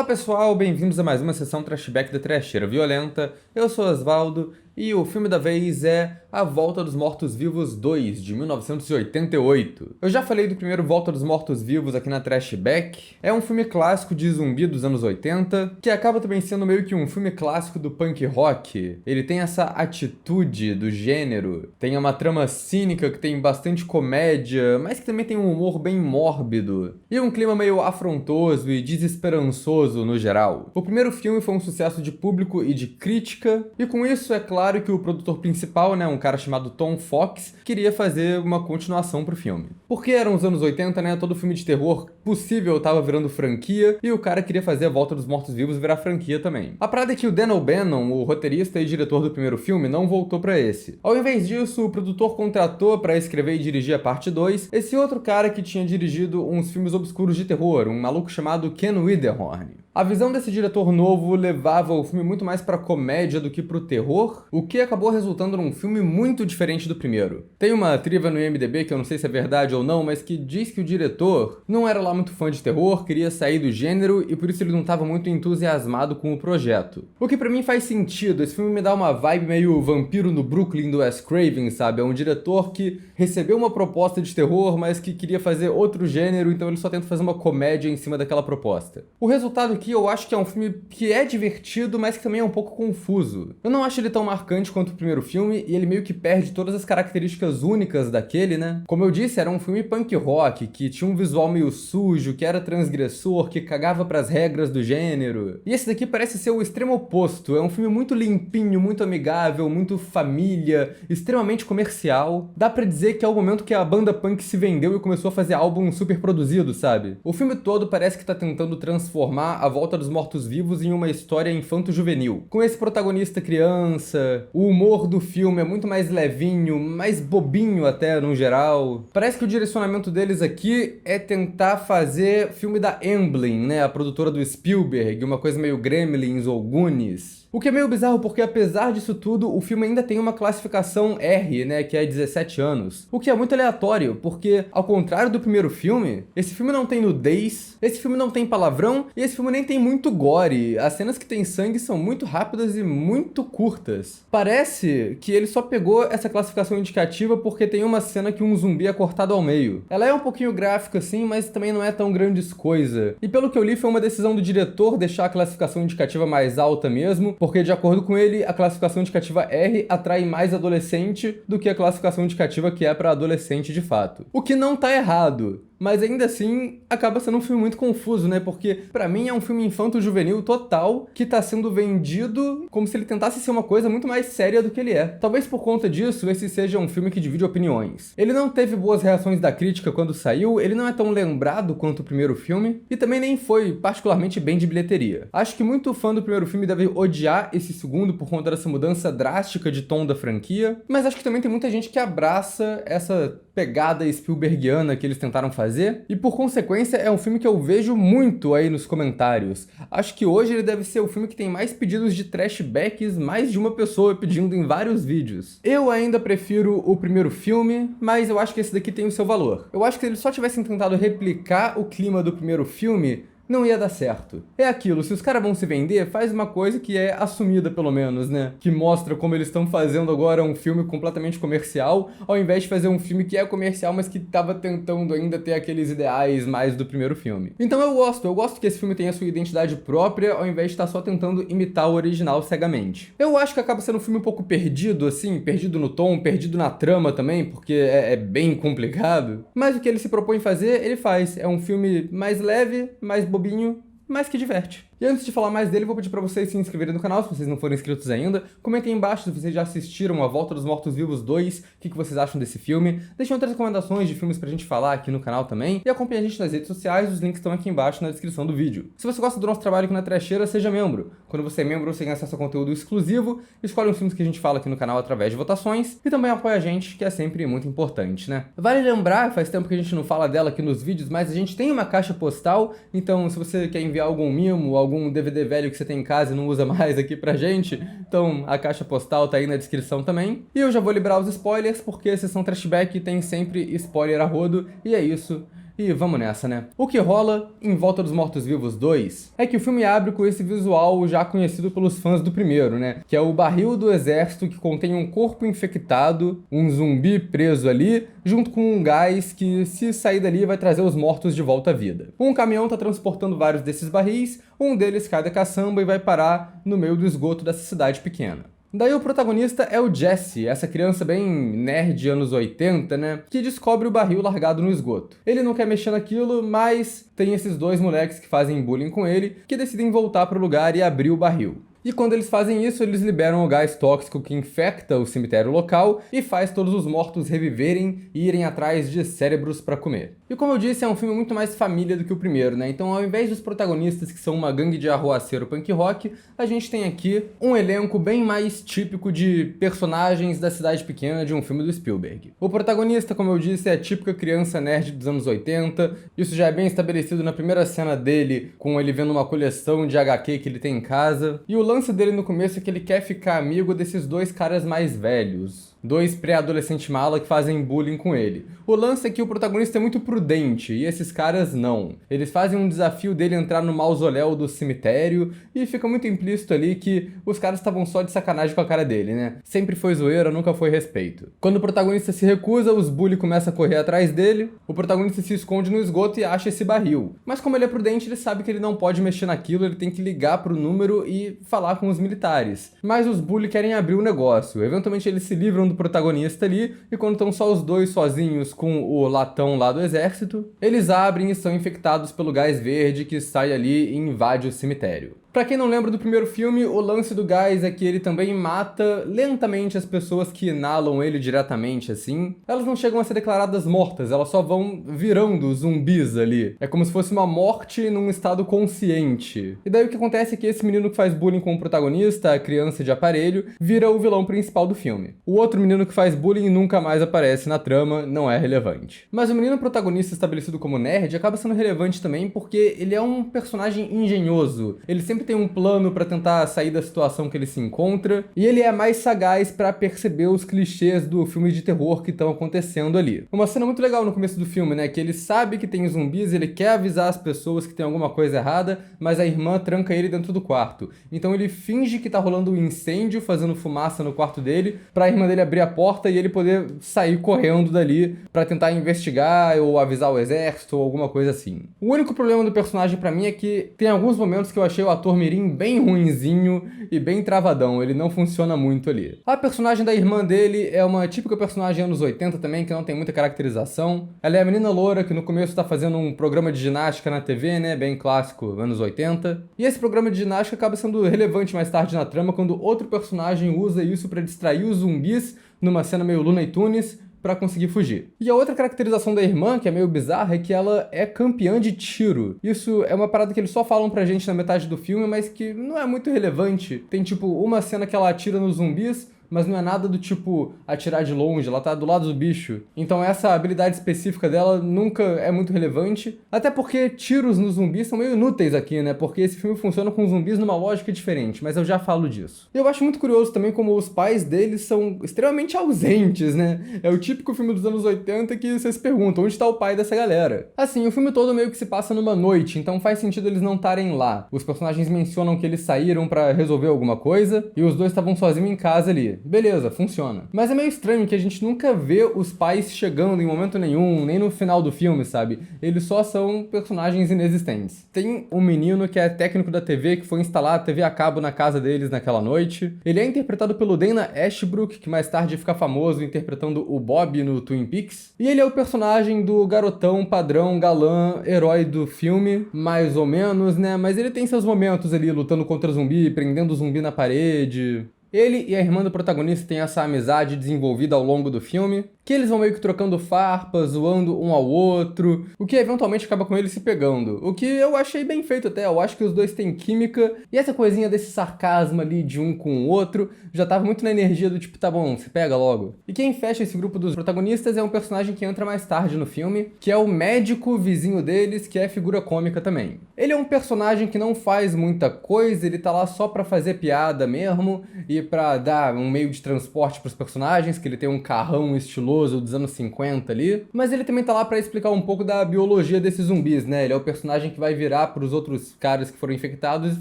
Olá pessoal, bem-vindos a mais uma sessão Trashback da Trasheira Violenta. Eu sou Osvaldo e o filme da vez é A Volta dos Mortos-Vivos 2, de 1988. Eu já falei do primeiro Volta dos Mortos-Vivos aqui na Trashback. É um filme clássico de zumbi dos anos 80, que acaba também sendo meio que um filme clássico do punk rock. Ele tem essa atitude do gênero, tem uma trama cínica que tem bastante comédia, mas que também tem um humor bem mórbido, e um clima meio afrontoso e desesperançoso no geral. O primeiro filme foi um sucesso de público e de crítica, e com isso é claro que o produtor principal, um cara chamado Tom Fox, queria fazer uma continuação pro filme. Porque eram os anos 80, todo filme de terror possível tava virando franquia, e o cara queria fazer A Volta dos Mortos-Vivos virar franquia também. A parada é que o Dan O'Bannon, o roteirista e diretor do primeiro filme, não voltou pra esse. Ao invés disso, o produtor contratou pra escrever e dirigir a parte 2 esse outro cara que tinha dirigido uns filmes obscuros de terror, um maluco chamado Ken Widerhorn. A visão desse diretor novo levava o filme muito mais pra comédia do que pro terror, o que acabou resultando num filme muito diferente do primeiro. Tem uma trivia no IMDb, que eu não sei se é verdade ou não, mas que diz que o diretor não era lá muito fã de terror, queria sair do gênero e por isso ele não estava muito entusiasmado com o projeto. O que pra mim faz sentido, esse filme me dá uma vibe meio Vampiro no Brooklyn do Wes Craven, sabe? É um diretor que recebeu uma proposta de terror, mas que queria fazer outro gênero, então ele só tenta fazer uma comédia em cima daquela proposta. O resultado aqui eu acho que é um filme que é divertido, mas que também é um pouco confuso. Eu não acho ele tão marcante quanto o primeiro filme, e ele meio que perde todas as características únicas daquele, Como eu disse, era um filme punk rock, que tinha um visual meio sujo, que era transgressor, que cagava pras regras do gênero. E esse daqui parece ser o extremo oposto, é um filme muito limpinho, muito amigável, muito família, extremamente comercial. Dá pra dizer que é o momento que a banda punk se vendeu e começou a fazer álbum super produzido, sabe? O filme todo parece que tá tentando transformar A Volta dos Mortos-Vivos em uma história infanto-juvenil. Com esse protagonista criança, o humor do filme é muito mais levinho, mais bobinho até no geral. Parece que o direcionamento deles aqui é tentar fazer filme da Amblin, a produtora do Spielberg, uma coisa meio Gremlins ou Goonies. O que é meio bizarro porque, apesar disso tudo, o filme ainda tem uma classificação R, que é 17 anos. O que é muito aleatório, porque, ao contrário do primeiro filme, esse filme não tem nudez, esse filme não tem palavrão, e esse filme nem tem muito gore. As cenas que tem sangue são muito rápidas e muito curtas. Parece que ele só pegou essa classificação indicativa porque tem uma cena que um zumbi é cortado ao meio. Ela é um pouquinho gráfica assim, mas também não é tão grandes coisa. E pelo que eu li, foi uma decisão do diretor deixar a classificação indicativa mais alta mesmo, porque de acordo com ele, a classificação indicativa R atrai mais adolescente do que a classificação indicativa que é para adolescente de fato. O que não tá errado. Mas ainda assim, acaba sendo um filme muito confuso, Porque pra mim é um filme infanto-juvenil total que tá sendo vendido como se ele tentasse ser uma coisa muito mais séria do que ele é. Talvez por conta disso, esse seja um filme que divide opiniões. Ele não teve boas reações da crítica quando saiu, ele não é tão lembrado quanto o primeiro filme, e também nem foi particularmente bem de bilheteria. Acho que muito fã do primeiro filme deve odiar esse segundo por conta dessa mudança drástica de tom da franquia, mas acho que também tem muita gente que abraça essa pegada Spielbergiana que eles tentaram fazer, e por consequência é um filme que eu vejo muito aí nos comentários. Acho que hoje ele deve ser o filme que tem mais pedidos de trashbacks, mais de uma pessoa pedindo em vários vídeos. Eu ainda prefiro o primeiro filme, mas eu acho que esse daqui tem o seu valor. Eu acho que se eles só tivessem tentado replicar o clima do primeiro filme, não ia dar certo. É aquilo, se os caras vão se vender, faz uma coisa que é assumida pelo menos, Que mostra como eles estão fazendo agora um filme completamente comercial, ao invés de fazer um filme que é comercial, mas que tava tentando ainda ter aqueles ideais mais do primeiro filme. Então eu gosto que esse filme tenha sua identidade própria, ao invés de estar só tentando imitar o original cegamente. Eu acho que acaba sendo um filme um pouco perdido, assim, perdido no tom, perdido na trama também, porque é bem complicado. Mas o que ele se propõe fazer, ele faz. É um filme mais leve, mais bobinho, mas que diverte. E antes de falar mais dele, vou pedir pra vocês se inscreverem no canal, se vocês não forem inscritos ainda. Comentem aí embaixo se vocês já assistiram A Volta dos Mortos-Vivos 2, o que vocês acham desse filme. Deixem outras recomendações de filmes pra gente falar aqui no canal também. E acompanhe a gente nas redes sociais, os links estão aqui embaixo na descrição do vídeo. Se você gosta do nosso trabalho aqui na Trasheira, seja membro. Quando você é membro, você ganha acesso a conteúdo exclusivo, escolhe os filmes que a gente fala aqui no canal através de votações, e também apoia a gente, que é sempre muito importante, Vale lembrar, faz tempo que a gente não fala dela aqui nos vídeos, mas a gente tem uma caixa postal, então se você quer enviar algum mimo, algum DVD velho que você tem em casa e não usa mais aqui pra gente, então a caixa postal tá aí na descrição também. E eu já vou liberar os spoilers, porque a sessão Trashback tem sempre spoiler a rodo, e é isso. e vamos nessa, né? O que rola em Volta dos Mortos-Vivos 2 é que o filme abre com esse visual já conhecido pelos fãs do primeiro, né? Que é o barril do exército que contém um corpo infectado, um zumbi preso ali, junto com um gás que, se sair dali, vai trazer os mortos de volta à vida. Um caminhão tá transportando vários desses barris, um deles cai da caçamba e vai parar no meio do esgoto dessa cidade pequena. Daí o protagonista é o Jesse, essa criança bem nerd anos 80, né, que descobre o barril largado no esgoto. Ele não quer mexer naquilo, mas tem esses dois moleques que fazem bullying com ele, que decidem voltar pro lugar e abrir o barril. E quando eles fazem isso, eles liberam o gás tóxico que infecta o cemitério local e faz todos os mortos reviverem e irem atrás de cérebros para comer. E como eu disse, é um filme muito mais família do que o primeiro, né? Então, ao invés dos protagonistas que são uma gangue de arruaceiro punk rock, a gente tem aqui um elenco bem mais típico de personagens da cidade pequena de um filme do Spielberg. O protagonista, como eu disse, é a típica criança nerd dos anos 80. Isso já é bem estabelecido na primeira cena dele, com ele vendo uma coleção de HQ que ele tem em casa. E o lance dele no começo é que ele quer ficar amigo desses dois caras mais velhos. Dois pré-adolescentes mala que fazem bullying com ele. O lance é que o protagonista é muito prudente e esses caras não. Eles fazem um desafio dele entrar no mausoléu do cemitério e fica muito implícito ali que os caras estavam só de sacanagem com a cara dele, né? Sempre foi zoeira, nunca foi respeito. Quando o protagonista se recusa, os bullies começam a correr atrás dele, o protagonista se esconde no esgoto e acha esse barril. Mas como ele é prudente, ele sabe que ele não pode mexer naquilo, ele tem que ligar pro número e falar com os militares. Mas os bullies querem abrir o negócio. Eventualmente eles se livram do protagonista ali, e quando estão só os dois sozinhos com o latão lá do exército, eles abrem e são infectados pelo gás verde que sai ali e invade o cemitério. Pra quem não lembra do primeiro filme, o lance do gás é que ele também mata lentamente as pessoas que inalam ele diretamente, assim. Elas não chegam a ser declaradas mortas, elas só vão virando zumbis ali. É como se fosse uma morte num estado consciente. E daí o que acontece é que esse menino que faz bullying com o protagonista, a criança de aparelho, vira o vilão principal do filme. O outro menino que faz bullying nunca mais aparece na trama, não é relevante. Mas o menino protagonista estabelecido como nerd acaba sendo relevante também porque ele é um personagem engenhoso. Ele sempre tem um plano pra tentar sair da situação que ele se encontra, e ele é mais sagaz pra perceber os clichês do filme de terror que estão acontecendo ali. Uma cena muito legal no começo do filme, né, que ele sabe que tem zumbis, ele quer avisar as pessoas que tem alguma coisa errada, mas a irmã tranca ele dentro do quarto. Então ele finge que tá rolando um incêndio, fazendo fumaça no quarto dele, pra irmã dele abrir a porta e ele poder sair correndo dali pra tentar investigar ou avisar o exército ou alguma coisa assim. O único problema do personagem pra mim é que tem alguns momentos que eu achei o ator mirim bem ruinzinho e bem travadão, ele não funciona muito ali. A personagem da irmã dele é uma típica personagem anos 80 também, que não tem muita caracterização. Ela é a menina loura que no começo tá fazendo um programa de ginástica na TV, né, bem clássico, anos 80. E esse programa de ginástica acaba sendo relevante mais tarde na trama, quando outro personagem usa isso pra distrair os zumbis numa cena meio Looney Tunes, pra conseguir fugir. E a outra caracterização da irmã, que é meio bizarra, é que ela é campeã de tiro. Isso é uma parada que eles só falam pra gente na metade do filme, mas que não é muito relevante. Tem, tipo, uma cena que ela atira nos zumbis, mas não é nada do tipo atirar de longe, ela tá do lado do bicho. Então essa habilidade específica dela nunca é muito relevante, até porque tiros nos zumbis são meio inúteis aqui, né? Porque esse filme funciona com zumbis numa lógica diferente, mas eu já falo disso. Eu acho muito curioso também como os pais deles são extremamente ausentes, né? É o típico filme dos anos 80 que vocês perguntam, onde tá o pai dessa galera? Assim, o filme todo meio que se passa numa noite, então faz sentido eles não estarem lá. Os personagens mencionam que eles saíram pra resolver alguma coisa, e os dois estavam sozinhos em casa ali. Beleza, funciona. Mas é meio estranho que a gente nunca vê os pais chegando em momento nenhum, nem no final do filme, sabe? Eles só são personagens inexistentes. Tem um menino que é técnico da TV, que foi instalar a TV a cabo na casa deles naquela noite. Ele é interpretado pelo Dana Ashbrook, que mais tarde fica famoso interpretando o Bob no Twin Peaks. E ele é o personagem do garotão padrão, galã, herói do filme, mais ou menos, né? Mas ele tem seus momentos ali, lutando contra zumbi, prendendo o zumbi na parede. Ele e a irmã do protagonista têm essa amizade desenvolvida ao longo do filme, que eles vão meio que trocando farpas, zoando um ao outro, o que eventualmente acaba com eles se pegando. O que eu achei bem feito até, eu acho que os dois têm química, e essa coisinha desse sarcasmo ali de um com o outro, já tava muito na energia do tipo, tá bom, se pega logo. E quem fecha esse grupo dos protagonistas é um personagem que entra mais tarde no filme, que é o médico vizinho deles, que é figura cômica também. Ele é um personagem que não faz muita coisa, ele tá lá só pra fazer piada mesmo, e pra dar um meio de transporte pros personagens, que ele tem um carrão estiloso, estiloso dos anos 50 ali, mas ele também tá lá pra explicar um pouco da biologia desses zumbis, né? Ele é o personagem que vai virar pros outros caras que foram infectados e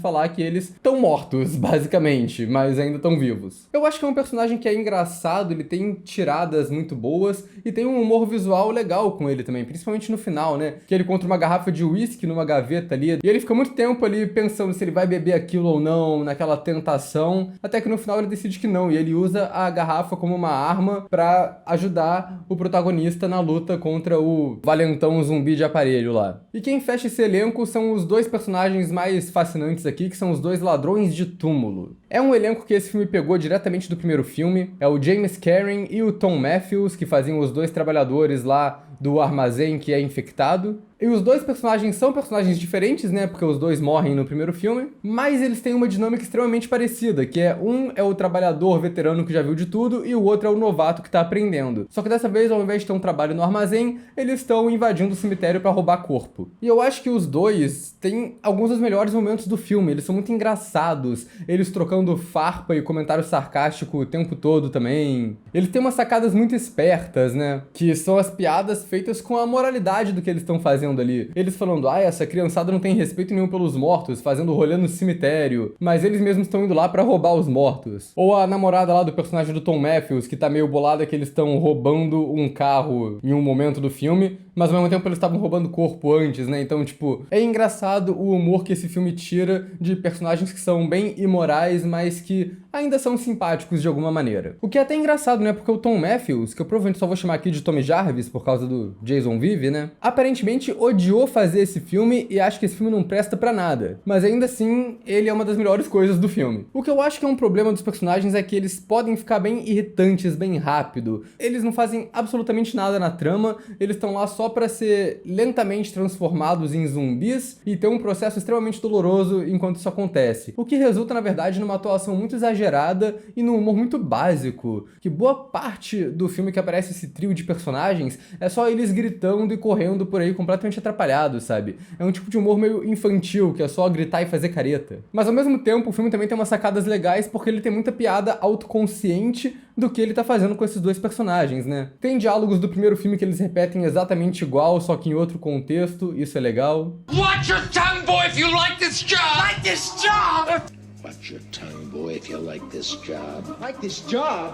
falar que eles estão mortos, basicamente, mas ainda estão vivos. Eu acho que é um personagem que é engraçado, ele tem tiradas muito boas e tem um humor visual legal com ele também, principalmente no final, né? Que ele encontra uma garrafa de uísque numa gaveta ali, e ele fica muito tempo ali pensando se ele vai beber aquilo ou não, naquela tentação, até que no final ele decide que não, e ele usa a garrafa como uma arma pra ajudar o protagonista na luta contra o valentão zumbi de aparelho lá. E quem fecha esse elenco são os dois personagens mais fascinantes aqui, que são os dois ladrões de túmulo. É um elenco que esse filme pegou diretamente do primeiro filme, é o James Karen e o Tom Matthews, que faziam os dois trabalhadores lá do armazém que é infectado. E os dois personagens são personagens diferentes, né, porque os dois morrem no primeiro filme, mas eles têm uma dinâmica extremamente parecida, que é um é o trabalhador veterano que já viu de tudo e o outro é o novato que tá aprendendo. Só que dessa vez, ao invés de ter um trabalho no armazém, eles estão invadindo o cemitério pra roubar corpo. E eu acho que os dois têm alguns dos melhores momentos do filme, eles são muito engraçados, eles trocando farpa e comentário sarcástico o tempo todo também. Eles têm umas sacadas muito espertas, né, que são as piadas feitas com a moralidade do que eles estão fazendo ali. Eles falando, essa criançada não tem respeito nenhum pelos mortos, fazendo rolê no cemitério, mas eles mesmos estão indo lá pra roubar os mortos. Ou a namorada lá do personagem do Tom Matthews, que tá meio bolada que eles estão roubando um carro em um momento do filme, mas ao mesmo tempo eles estavam roubando corpo antes, né? Então, tipo, é engraçado o humor que esse filme tira de personagens que são bem imorais, mas que ainda são simpáticos de alguma maneira. O que é até engraçado, né? Porque o Tom Matthews, que eu provavelmente só vou chamar aqui de Tommy Jarvis por causa do Jason Vive, né? Aparentemente odiou fazer esse filme e acha que esse filme não presta pra nada. Mas ainda assim, ele é uma das melhores coisas do filme. O que eu acho que é um problema dos personagens é que eles podem ficar bem irritantes bem rápido. Eles não fazem absolutamente nada na trama, eles estão lá só pra ser lentamente transformados em zumbis e ter um processo extremamente doloroso enquanto isso acontece. O que resulta, na verdade, numa atuação muito exagerada e num humor muito básico, que boa parte do filme que aparece esse trio de personagens é só eles gritando e correndo por aí completamente atrapalhados, sabe? É um tipo de humor meio infantil, que é só gritar e fazer careta. Mas ao mesmo tempo, o filme também tem umas sacadas legais porque ele tem muita piada autoconsciente do que ele tá fazendo com esses dois personagens, né? Tem diálogos do primeiro filme que eles repetem exatamente igual, só que em outro contexto, isso é legal. Watch your tongue, boy, if you like this job! Like this job! Watch your tongue, boy, if you like this job. Like this job?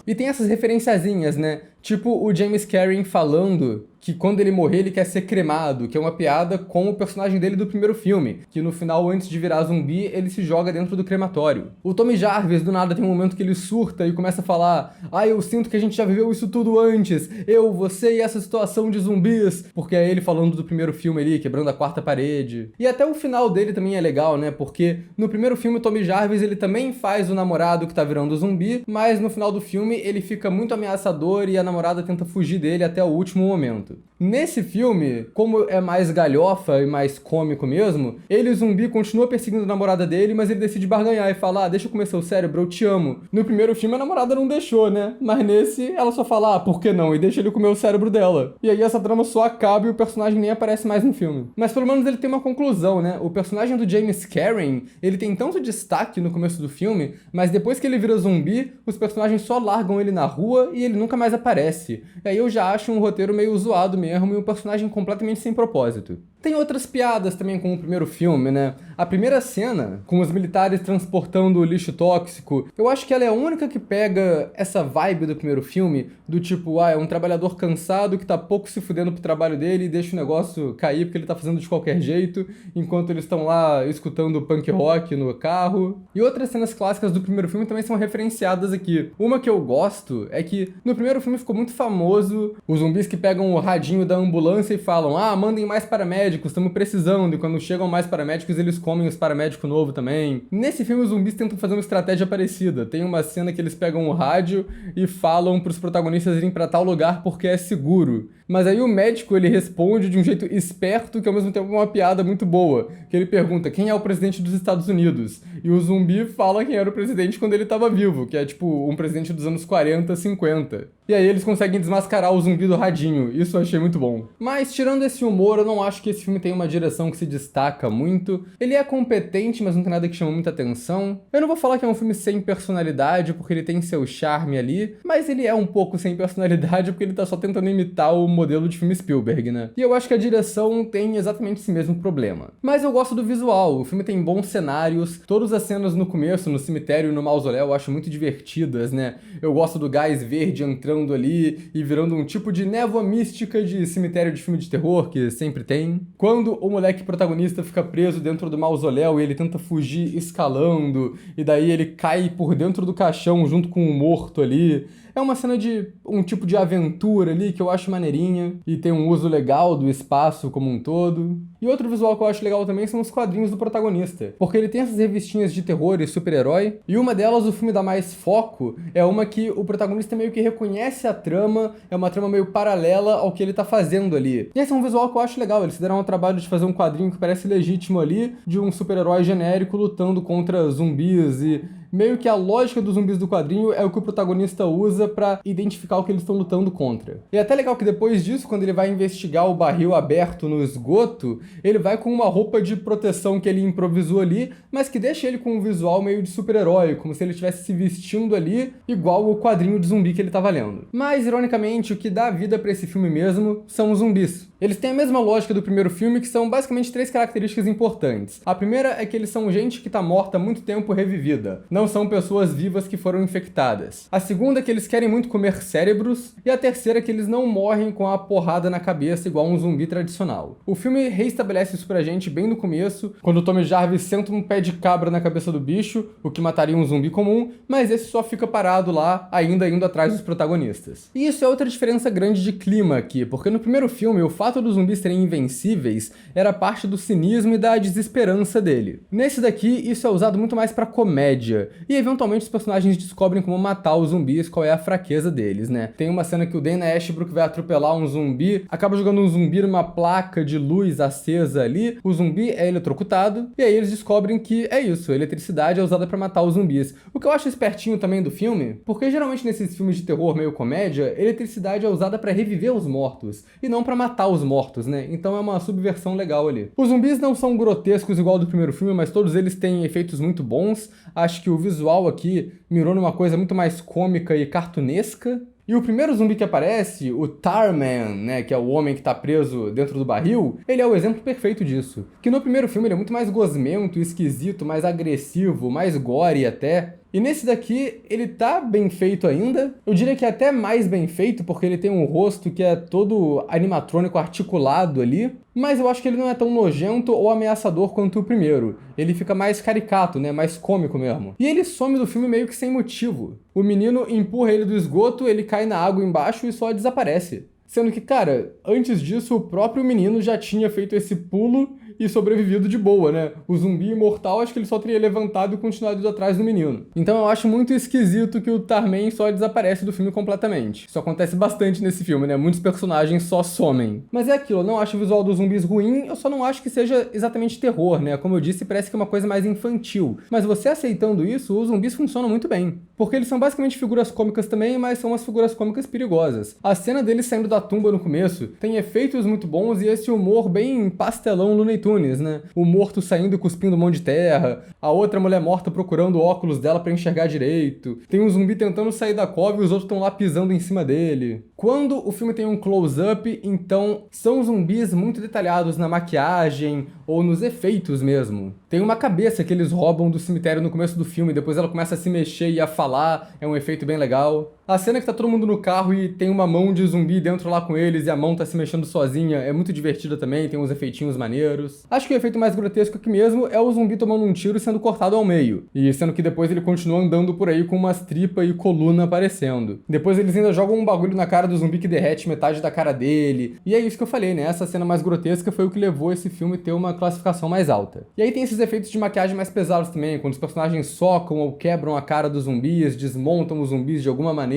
E tem essas referenciazinhas, né? Tipo o James Karen falando que quando ele morrer ele quer ser cremado, que é uma piada com o personagem dele do primeiro filme, que no final, antes de virar zumbi, ele se joga dentro do crematório. O Tommy Jarvis, do nada, tem um momento que ele surta e começa a falar: eu sinto que a gente já viveu isso tudo antes, eu, você e essa situação de zumbis, porque é ele falando do primeiro filme ali, quebrando a quarta parede. E até o final dele também é legal, né, porque no primeiro filme o Tommy Jarvis, ele também faz o namorado que tá virando zumbi, mas no final do filme ele fica muito ameaçador e a namorada tenta fugir dele até o último momento. Nesse filme, como é mais galhofa e mais cômico mesmo, ele, o zumbi, continua perseguindo a namorada dele, mas ele decide barganhar e fala: deixa eu comer seu cérebro, eu te amo. No primeiro filme a namorada não deixou, né? Mas nesse, ela só fala: por que não? E deixa ele comer o cérebro dela. E aí essa trama só acaba e o personagem nem aparece mais no filme. Mas pelo menos ele tem uma conclusão, né? O personagem do James Karen, ele tem tanto destaque no começo do filme, mas depois que ele vira zumbi, os personagens só largam ele na rua e ele nunca mais aparece. E aí eu já acho um roteiro meio zoado mesmo e um personagem completamente sem propósito. Tem outras piadas também com o primeiro filme, né? A primeira cena, com os militares transportando o lixo tóxico, eu acho que ela é a única que pega essa vibe do primeiro filme, do tipo, é um trabalhador cansado que tá pouco se fudendo pro trabalho dele e deixa o negócio cair porque ele tá fazendo de qualquer jeito, enquanto eles estão lá escutando punk rock no carro. E outras cenas clássicas do primeiro filme também são referenciadas aqui. Uma que eu gosto é que no primeiro filme ficou muito famoso os zumbis que pegam o radinho da ambulância e falam: mandem mais paramédicos, estamos precisando, e quando chegam mais paramédicos eles comem os paramédicos novos também. Nesse filme os zumbis tentam fazer uma estratégia parecida. Tem uma cena que eles pegam o rádio e falam pros protagonistas irem pra tal lugar porque é seguro. Mas aí o médico, ele responde de um jeito esperto, que ao mesmo tempo é uma piada muito boa, que ele pergunta: quem é o presidente dos Estados Unidos? E o zumbi fala quem era o presidente quando ele estava vivo, que é tipo um presidente dos anos 40, 50. E aí eles conseguem desmascarar o zumbi do radinho. Isso eu achei muito bom. Mas tirando esse humor, eu não acho que esse filme tem uma direção que se destaca muito. Ele é competente, mas não tem nada que chama muita atenção. Eu não vou falar que é um filme sem personalidade, porque ele tem seu charme ali, mas ele é um pouco sem personalidade porque ele tá só tentando imitar o modelo de filme Spielberg, né? E eu acho que a direção tem exatamente esse mesmo problema. Mas eu gosto do visual, o filme tem bons cenários, todas as cenas no começo, no cemitério e no mausoléu, eu acho muito divertidas, né? Eu gosto do gás verde entrando ali e virando um tipo de névoa mística de cemitério de filme de terror, que sempre tem. Quando o moleque protagonista fica preso dentro do mausoléu e ele tenta fugir escalando, e daí ele cai por dentro do caixão junto com o morto ali. É uma cena de um tipo de aventura ali que eu acho maneirinha e tem um uso legal do espaço como um todo. E outro visual que eu acho legal também são os quadrinhos do protagonista, porque ele tem essas revistinhas de terror e super-herói, e uma delas, o filme dá mais foco, é uma que o protagonista meio que reconhece a trama, é uma trama meio paralela ao que ele tá fazendo ali. E esse é um visual que eu acho legal, eles se deram ao trabalho de fazer um quadrinho que parece legítimo ali, de um super-herói genérico lutando contra zumbis e meio que a lógica dos zumbis do quadrinho é o que o protagonista usa pra identificar o que eles estão lutando contra. E é até legal que depois disso, quando ele vai investigar o barril aberto no esgoto, ele vai com uma roupa de proteção que ele improvisou ali, mas que deixa ele com um visual meio de super-herói, como se ele estivesse se vestindo ali igual o quadrinho de zumbi que ele tava lendo. Mas, ironicamente, o que dá vida pra esse filme mesmo são os zumbis. Eles têm a mesma lógica do primeiro filme, que são basicamente 3 características importantes. A primeira é que eles são gente que tá morta há muito tempo revivida. Não são pessoas vivas que foram infectadas. A segunda é que eles querem muito comer cérebros. E a terceira é que eles não morrem com a porrada na cabeça igual um zumbi tradicional. O filme reestabelece isso pra gente bem no começo, quando o Tommy Jarvis senta um pé de cabra na cabeça do bicho, o que mataria um zumbi comum, mas esse só fica parado lá, ainda indo atrás dos protagonistas. E isso é outra diferença grande de clima aqui, porque no primeiro filme, o fato dos zumbis serem invencíveis era parte do cinismo e da desesperança dele. Nesse daqui, isso é usado muito mais pra comédia, e eventualmente os personagens descobrem como matar os zumbis, qual é a fraqueza deles, né? Tem uma cena que o Dana Ashbrook vai atropelar um zumbi, acaba jogando um zumbi numa placa de luz acesa ali, o zumbi é eletrocutado, e aí eles descobrem que é isso, a eletricidade é usada pra matar os zumbis. O que eu acho espertinho também do filme, porque geralmente nesses filmes de terror meio comédia, eletricidade é usada pra reviver os mortos, e não pra matar os mortos, né? Então é uma subversão legal ali. Os zumbis não são grotescos igual do primeiro filme, mas todos eles têm efeitos muito bons. Acho que o visual aqui mirou numa coisa muito mais cômica e cartunesca. E o primeiro zumbi que aparece, o Tarman, né, que é o homem que tá preso dentro do barril, ele é o exemplo perfeito disso. Que no primeiro filme ele é muito mais gosmento, esquisito, mais agressivo, mais gore até. E nesse daqui, ele tá bem feito ainda. Eu diria que é até mais bem feito, porque ele tem um rosto que é todo animatrônico, articulado ali. Mas eu acho que ele não é tão nojento ou ameaçador quanto o primeiro. Ele fica mais caricato, né? Mais cômico mesmo. E ele some do filme meio que sem motivo. O menino empurra ele do esgoto, ele cai na água embaixo e só desaparece. Sendo que, cara, antes disso, o próprio menino já tinha feito esse pulo e sobrevivido de boa, né? O zumbi imortal, acho que ele só teria levantado e continuado indo atrás do menino. Então eu acho muito esquisito que o Tarman só desaparece do filme completamente. Isso acontece bastante nesse filme, né? Muitos personagens só somem. Mas é aquilo, eu não acho o visual dos zumbis ruim, eu só não acho que seja exatamente terror, né? Como eu disse, parece que é uma coisa mais infantil. Mas você aceitando isso, os zumbis funcionam muito bem. Porque eles são basicamente figuras cômicas também, mas são umas figuras cômicas perigosas. A cena deles saindo da tumba no começo tem efeitos muito bons e esse humor bem pastelão Looney Tunes, né? O morto saindo e cuspindo um monte de terra, a outra mulher morta procurando o óculos dela pra enxergar direito, tem um zumbi tentando sair da cova e os outros estão lá pisando em cima dele. Quando o filme tem um close-up, então são zumbis muito detalhados na maquiagem ou nos efeitos mesmo. Tem uma cabeça que eles roubam do cemitério no começo do filme, depois ela começa a se mexer e a falar, é um efeito bem legal. A cena que tá todo mundo no carro e tem uma mão de zumbi dentro lá com eles e a mão tá se mexendo sozinha, é muito divertida também, tem uns efeitinhos maneiros. Acho que o efeito mais grotesco aqui mesmo é o zumbi tomando um tiro e sendo cortado ao meio. E sendo que depois ele continua andando por aí com umas tripas e coluna aparecendo. Depois eles ainda jogam um bagulho na cara do zumbi que derrete metade da cara dele. E é isso que eu falei, né? Essa cena mais grotesca foi o que levou esse filme a ter uma classificação mais alta. E aí tem esses efeitos de maquiagem mais pesados também, quando os personagens socam ou quebram a cara dos zumbis, desmontam os zumbis de alguma maneira.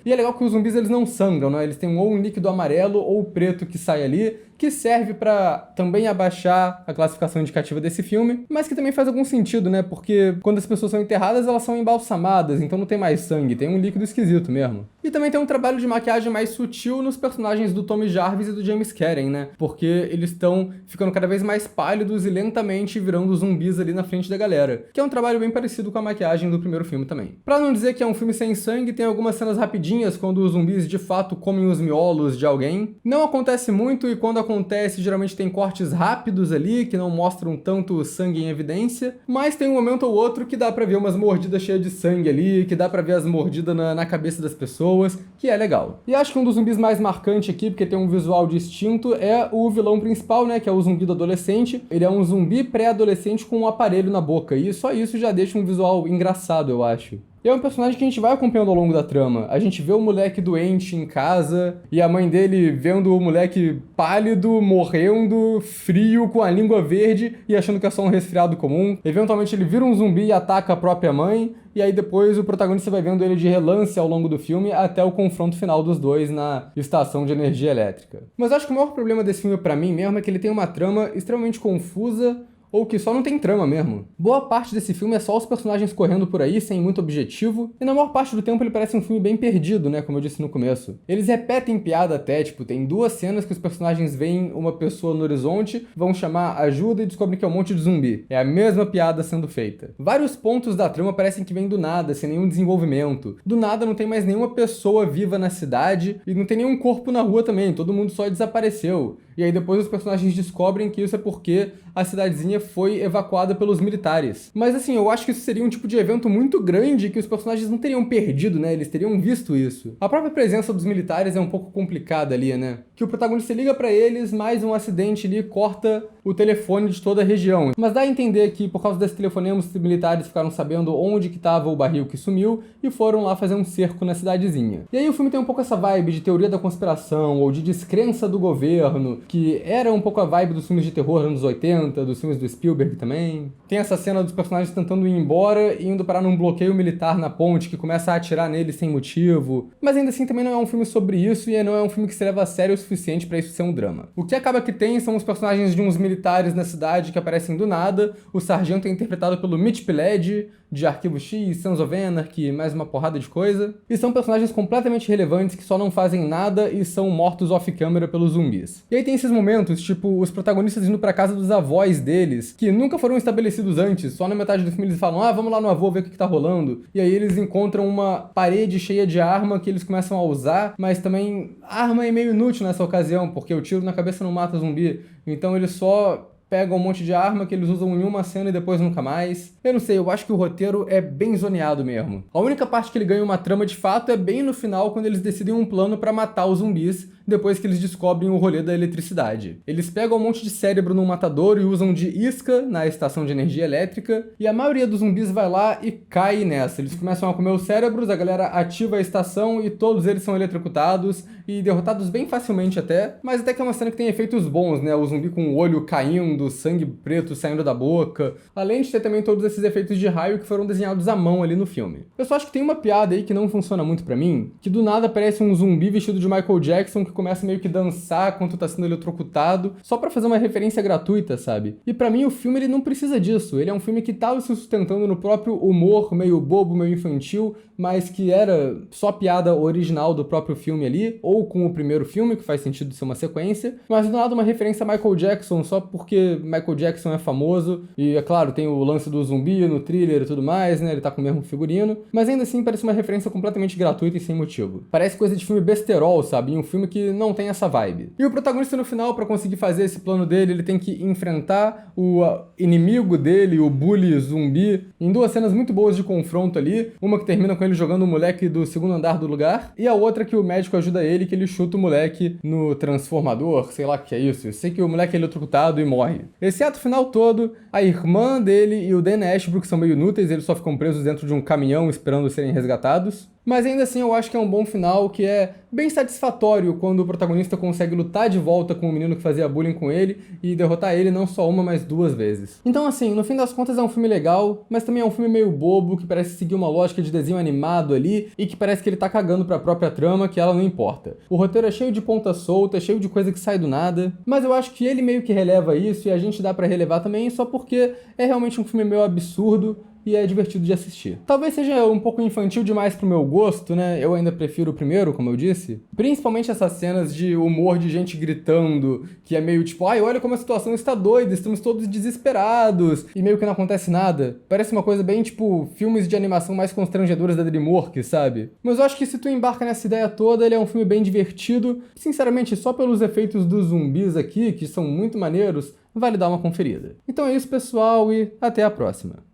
E é legal que os zumbis eles não sangram, né? Eles têm ou um líquido amarelo ou preto que sai ali, que serve pra também abaixar a classificação indicativa desse filme, mas que também faz algum sentido, né? Porque quando as pessoas são enterradas, elas são embalsamadas, então não tem mais sangue, tem um líquido esquisito mesmo. E também tem um trabalho de maquiagem mais sutil nos personagens do Tommy Jarvis e do James Karen, né? Porque eles estão ficando cada vez mais pálidos e lentamente virando zumbis ali na frente da galera, que é um trabalho bem parecido com a maquiagem do primeiro filme também. Pra não dizer que é um filme sem sangue, tem algumas cenas rapidinhas quando os zumbis de fato comem os miolos de alguém. Não acontece muito e quando acontece, geralmente tem cortes rápidos ali, que não mostram tanto sangue em evidência, mas tem um momento ou outro que dá pra ver umas mordidas cheias de sangue ali, que dá pra ver as mordidas na cabeça das pessoas, que é legal. E acho que um dos zumbis mais marcantes aqui, porque tem um visual distinto, é o vilão principal, né, que é o zumbi do adolescente. Ele é um zumbi pré-adolescente com um aparelho na boca, e só isso já deixa um visual engraçado, eu acho. E é um personagem que a gente vai acompanhando ao longo da trama. A gente vê o moleque doente em casa, e a mãe dele vendo o moleque pálido, morrendo, frio, com a língua verde, e achando que é só um resfriado comum. Eventualmente ele vira um zumbi e ataca a própria mãe, e aí depois o protagonista vai vendo ele de relance ao longo do filme até o confronto final dos dois na estação de energia elétrica. Mas acho que o maior problema desse filme pra mim mesmo é que ele tem uma trama extremamente confusa, ou que só não tem trama mesmo. Boa parte desse filme é só os personagens correndo por aí, sem muito objetivo, e na maior parte do tempo ele parece um filme bem perdido, né, como eu disse no começo. Eles repetem piada até, tipo, tem duas cenas que os personagens veem uma pessoa no horizonte, vão chamar ajuda e descobrem que é um monte de zumbi. É a mesma piada sendo feita. Vários pontos da trama parecem que vêm do nada, sem nenhum desenvolvimento. Do nada não tem mais nenhuma pessoa viva na cidade, e não tem nenhum corpo na rua também, todo mundo só desapareceu. E aí depois os personagens descobrem que isso é porque a cidadezinha foi evacuada pelos militares. Mas assim, eu acho que isso seria um tipo de evento muito grande que os personagens não teriam perdido, né? Eles teriam visto isso. A própria presença dos militares é um pouco complicada ali, né? Que o protagonista liga pra eles, mas um acidente ali corta o telefone de toda a região. Mas dá a entender que por causa desse telefonema os militares ficaram sabendo onde que tava o barril que sumiu e foram lá fazer um cerco na cidadezinha. E aí o filme tem um pouco essa vibe de teoria da conspiração ou de descrença do governo, que era um pouco a vibe dos filmes de terror dos anos 80, dos filmes do Spielberg também. Tem essa cena dos personagens tentando ir embora e indo parar num bloqueio militar na ponte que começa a atirar neles sem motivo. Mas ainda assim também não é um filme sobre isso e não é um filme que se leva a sério o suficiente pra isso ser um drama. O que acaba que tem são os personagens de uns militares na cidade que aparecem do nada. O sargento é interpretado pelo Mitch Pileggi, de Arquivo X, Sons of Anarchy, mais uma porrada de coisa. E são personagens completamente relevantes que só não fazem nada e são mortos off-câmera pelos zumbis. E aí tem esses momentos, tipo, os protagonistas indo pra casa dos avós deles, que nunca foram estabelecidos antes, só na metade do filme eles falam, vamos lá no avô ver o que tá rolando. E aí eles encontram uma parede cheia de arma que eles começam a usar, mas também a arma é meio inútil nessa ocasião, porque o tiro na cabeça não mata zumbi. Então eles só pegam um monte de arma que eles usam em uma cena e depois nunca mais. Eu não sei, eu acho que o roteiro é bem zoneado mesmo. A única parte que ele ganha uma trama de fato é bem no final, quando eles decidem um plano pra matar os zumbis, depois que eles descobrem o rolê da eletricidade. Eles pegam um monte de cérebro num matador e usam de isca na estação de energia elétrica, e a maioria dos zumbis vai lá e cai nessa. Eles começam a comer os cérebros, a galera ativa a estação e todos eles são eletrocutados e derrotados bem facilmente até, mas até que é uma cena que tem efeitos bons, né? O zumbi com o olho caindo, sangue preto saindo da boca, além de ter também todos esses efeitos de raio que foram desenhados à mão ali no filme. Eu só acho que tem uma piada aí que não funciona muito pra mim, que do nada aparece um zumbi vestido de Michael Jackson que começa meio que dançar enquanto tá sendo eletrocutado, só pra fazer uma referência gratuita, sabe? E pra mim o filme ele não precisa disso, ele é um filme que tá se sustentando no próprio humor meio bobo, meio infantil, mas que era só piada original do próprio filme ali, ou com o primeiro filme, que faz sentido ser uma sequência, mas do nada uma referência a Michael Jackson, só porque Michael Jackson é famoso, e é claro, tem o lance do zumbi no thriller e tudo mais, né, ele tá com o mesmo figurino, mas ainda assim parece uma referência completamente gratuita e sem motivo. Parece coisa de filme besterol, sabe, e um filme que não tem essa vibe. E o protagonista no final, pra conseguir fazer esse plano dele, ele tem que enfrentar o inimigo dele, o bully zumbi, em duas cenas muito boas de confronto ali, uma que termina com ele jogando o moleque do segundo andar do lugar, e a outra que o médico ajuda ele, que ele chuta o moleque no transformador, sei lá o que é isso, eu sei que o moleque é eletrocutado e morre. Esse ato final todo, a irmã dele e o Dan Ashbrook são meio inúteis, eles só ficam presos dentro de um caminhão esperando serem resgatados. Mas ainda assim eu acho que é um bom final, que é bem satisfatório quando o protagonista consegue lutar de volta com o menino que fazia bullying com ele e derrotar ele não só uma, mas 2 vezes. Então assim, no fim das contas é um filme legal, mas também é um filme meio bobo, que parece seguir uma lógica de desenho animado ali e que parece que ele tá cagando pra própria trama, que ela não importa. O roteiro é cheio de ponta solta, cheio de coisa que sai do nada, mas eu acho que ele meio que releva isso e a gente dá pra relevar também só porque é realmente um filme meio absurdo e é divertido de assistir. Talvez seja um pouco infantil demais pro meu gosto, né? Eu ainda prefiro o primeiro, como eu disse. Principalmente essas cenas de humor de gente gritando, que é meio tipo, ai, olha como a situação está doida, estamos todos desesperados, e meio que não acontece nada. Parece uma coisa bem tipo filmes de animação mais constrangedoras da DreamWorks, sabe? Mas eu acho que se tu embarca nessa ideia toda, ele é um filme bem divertido. Sinceramente, só pelos efeitos dos zumbis aqui, que são muito maneiros, vale dar uma conferida. Então é isso, pessoal, e até a próxima.